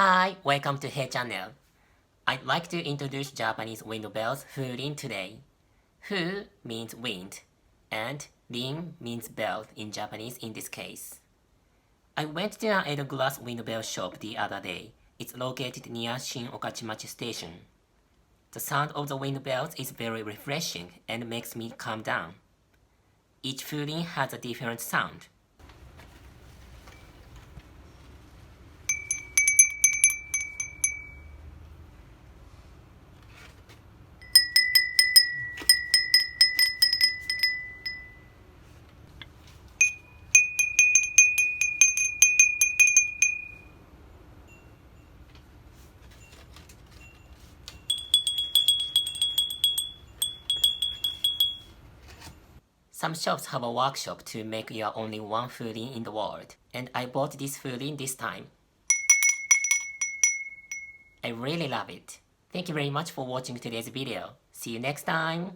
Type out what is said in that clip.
Hi, welcome to Hey Channel. I'd like to introduce Japanese window bells Furin today. Fu means wind, and rin means bell in Japanese in this case. I went to an Edo glass window bell shop the other day. It's located near Shin Okachimachi Station. The sound of the window bells is very refreshing and makes me calm down. Each Furin has a different sound. Some shops have a workshop to make your only one Furin in the world, and I bought this Furin this time. I really love it. Thank you very much for watching today's video. See you next time!